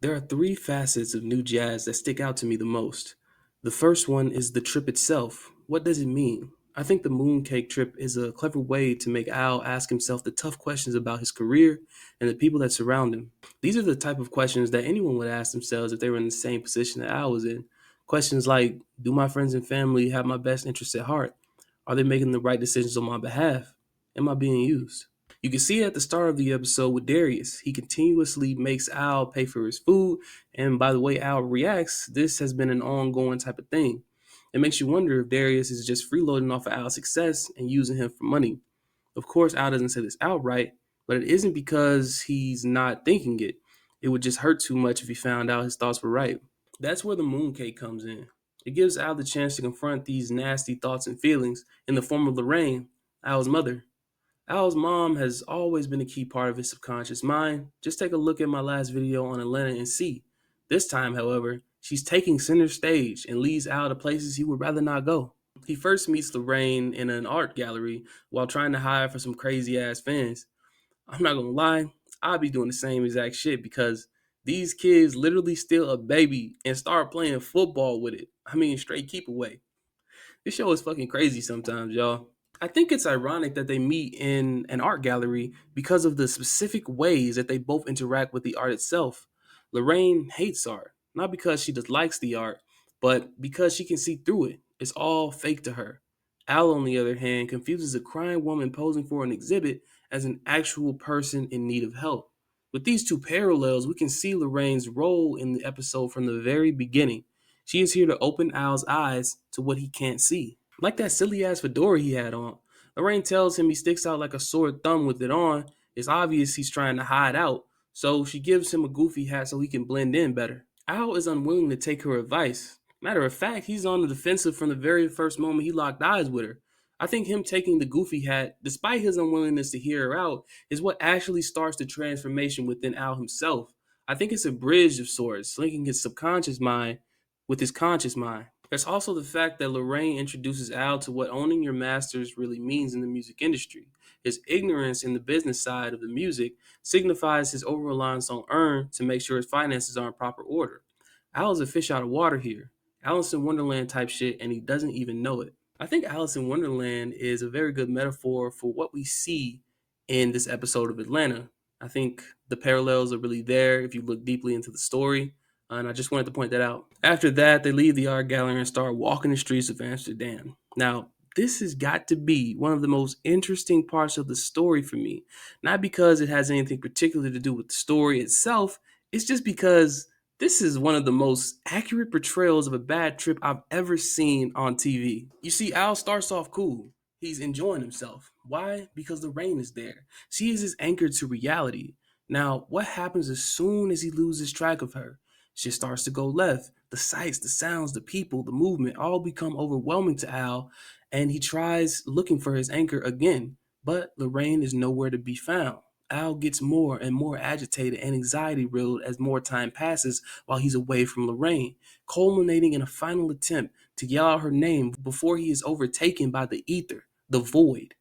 There are three facets of New Jazz that stick out to me the most. The first one is the trip itself. What does it mean? I think the Mooncake trip is a clever way to make Al ask himself the tough questions about his career and the people that surround him. These are the type of questions that anyone would ask themselves if they were in the same position that Al was in. Questions like, do my friends and family have my best interests at heart? Are they making the right decisions on my behalf? Am I being used? You can see it at the start of the episode with Darius. He continuously makes Al pay for his food, and by the way Al reacts, this has been an ongoing type of thing. It makes you wonder if Darius is just freeloading off of Al's success and using him for money. Of course, Al doesn't say this outright, but it isn't because he's not thinking it. It would just hurt too much if he found out his thoughts were right. That's where the mooncake comes in. It gives Al the chance to confront these nasty thoughts and feelings in the form of Lorraine, Al's mother. Al's mom has always been a key part of his subconscious mind. Just take a look at my last video on Atlanta and see. This time, however, she's taking center stage and leads Al to places he would rather not go. He first meets Lorraine in an art gallery while trying to hide from some crazy ass fans. I'm not gonna lie, I'd be doing the same exact shit because these kids literally steal a baby and start playing football with it. I mean, straight keep away. This show is fucking crazy sometimes, y'all. I think it's ironic that they meet in an art gallery because of the specific ways that they both interact with the art itself. Lorraine hates art, not because she dislikes the art, but because she can see through it. It's all fake to her. Al, on the other hand, confuses a crying woman posing for an exhibit as an actual person in need of help. With these two parallels, we can see Lorraine's role in the episode from the very beginning. She is here to open Al's eyes to what he can't see. Like that silly ass fedora he had on. Lorraine tells him he sticks out like a sore thumb with it on. It's obvious he's trying to hide out, so she gives him a goofy hat so he can blend in better. Al is unwilling to take her advice. Matter of fact, he's on the defensive from the very first moment he locked eyes with her. I think him taking the goofy hat, despite his unwillingness to hear her out, is what actually starts the transformation within Al himself. I think it's a bridge of sorts, linking his subconscious mind with his conscious mind. There's also the fact that Lorraine introduces Al to what owning your masters really means in the music industry. His ignorance in the business side of the music signifies his over reliance on Earn to make sure his finances are in proper order. Al is a fish out of water here. Alice in Wonderland type shit, and he doesn't even know it. I think Alice in Wonderland is a very good metaphor for what we see in this episode of Atlanta. I think the parallels are really there if you look deeply into the story. And I just wanted to point that out. After that, they leave the art gallery and start walking the streets of Amsterdam. Now, this has got to be one of the most interesting parts of the story for me. Not because it has anything particular to do with the story itself, it's just because this is one of the most accurate portrayals of a bad trip I've ever seen on TV. You see, Al starts off cool. He's enjoying himself. Why? Because the rain is there. She is his anchor to reality. Now, what happens as soon as he loses track of her? Shit starts to go left. The sights, the sounds, the people, the movement all become overwhelming to Al, and he tries looking for his anchor again. But Lorraine is nowhere to be found. Al gets more and more agitated and anxiety riddled as more time passes while he's away from Lorraine, culminating in a final attempt to yell out her name before he is overtaken by the ether, the void.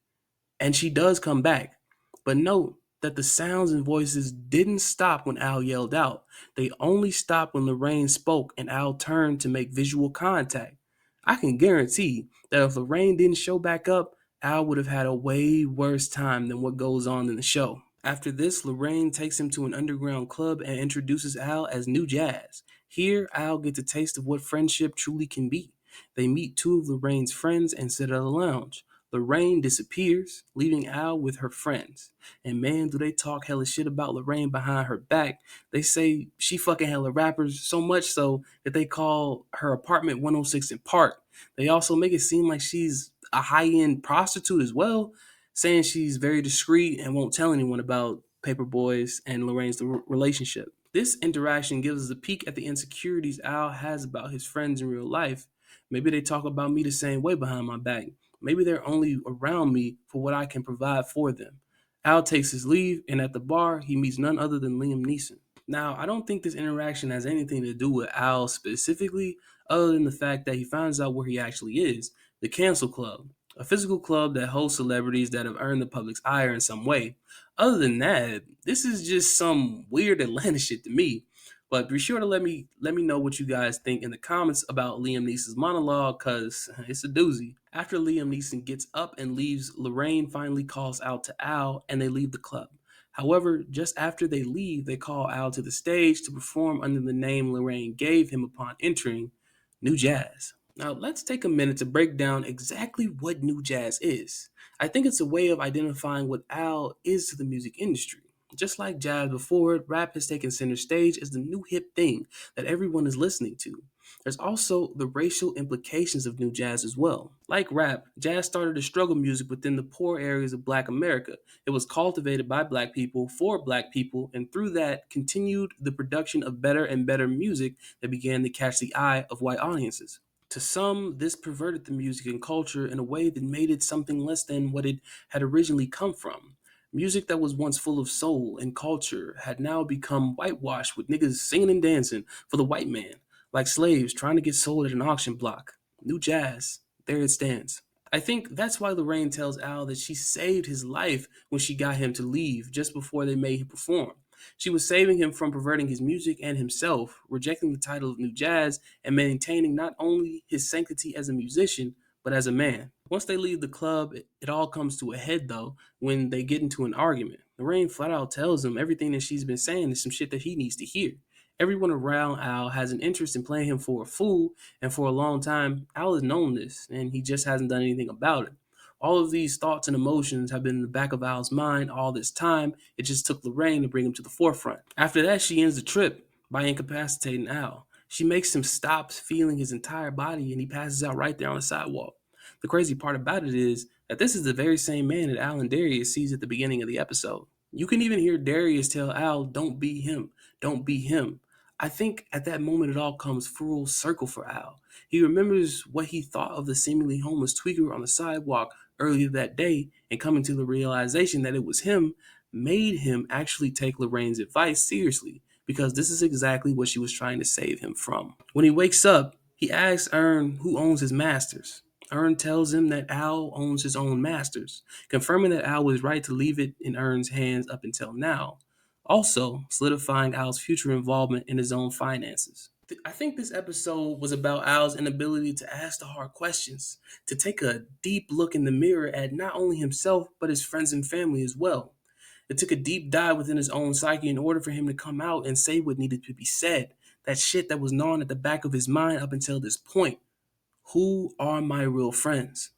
And she does come back. But note that the sounds and voices didn't stop when Al yelled out. They only stopped when Lorraine spoke and Al turned to make visual contact. I can guarantee that if Lorraine didn't show back up, Al would have had a way worse time than what goes on in the show. After this, Lorraine takes him to an underground club and introduces Al as New Jazz. Here, Al gets a taste of what friendship truly can be. They meet two of Lorraine's friends and sit at a lounge. Lorraine disappears, leaving Al with her friends. And man, do they talk hella shit about Lorraine behind her back. They say she fucking hella rappers, so much so that they call her apartment 106 in Park. They also make it seem like she's a high-end prostitute as well, saying she's very discreet and won't tell anyone about Paper Boys and Lorraine's relationship. This interaction gives us a peek at the insecurities Al has about his friends in real life. Maybe they talk about me the same way behind my back. Maybe they're only around me for what I can provide for them. Al takes his leave, and at the bar, he meets none other than Liam Neeson. Now, I don't think this interaction has anything to do with Al specifically, other than the fact that he finds out where he actually is, the Cancel Club, a physical club that hosts celebrities that have earned the public's ire in some way. Other than that, this is just some weird Atlanta shit to me. But be sure to let me know what you guys think in the comments about Liam Neeson's monologue, cause it's a doozy. After Liam Neeson gets up and leaves, Lorraine finally calls out to Al and they leave the club. However, just after they leave, they call Al to the stage to perform under the name Lorraine gave him upon entering, New Jazz. Now, let's take a minute to break down exactly what New Jazz is. I think it's a way of identifying what Al is to the music industry. Just like jazz before it, rap has taken center stage as the new hip thing that everyone is listening to. There's also the racial implications of new jazz as well. Like rap, jazz started as struggle music within the poor areas of black America. It was cultivated by black people for black people, and through that continued the production of better and better music that began to catch the eye of white audiences. To some, this perverted the music and culture in a way that made it something less than what it had originally come from. Music that was once full of soul and culture had now become whitewashed with niggas singing and dancing for the white man, like slaves trying to get sold at an auction block. New jazz, there it stands. I think that's why Lorraine tells Al that she saved his life when she got him to leave just before they made him perform. She was saving him from perverting his music and himself, rejecting the title of New Jazz, and maintaining not only his sanctity as a musician, but as a man. Once they leave the club, it all comes to a head though when they get into an argument. Lorraine flat out tells him everything that she's been saying is some shit that he needs to hear. Everyone around Al has an interest in playing him for a fool, and for a long time, Al has known this, and he just hasn't done anything about it. All of these thoughts and emotions have been in the back of Al's mind all this time. It just took Lorraine to bring him to the forefront. After that, she ends the trip by incapacitating Al. She makes him stop feeling his entire body, and he passes out right there on the sidewalk. The crazy part about it is that this is the very same man that Al and Darius sees at the beginning of the episode. You can even hear Darius tell Al, "Don't be him. Don't be him." I think at that moment it all comes full circle for Al. He remembers what he thought of the seemingly homeless tweaker on the sidewalk earlier that day, and coming to the realization that it was him made him actually take Lorraine's advice seriously, because this is exactly what she was trying to save him from. When he wakes up, he asks Ern who owns his masters. Ern tells him that Al owns his own masters, confirming that Al was right to leave it in Ern's hands up until now, also solidifying Al's future involvement in his own finances. I think this episode was about Al's inability to ask the hard questions, to take a deep look in the mirror at not only himself, but his friends and family as well. It took a deep dive within his own psyche in order for him to come out and say what needed to be said. That shit that was gnawing at the back of his mind up until this point. Who are my real friends?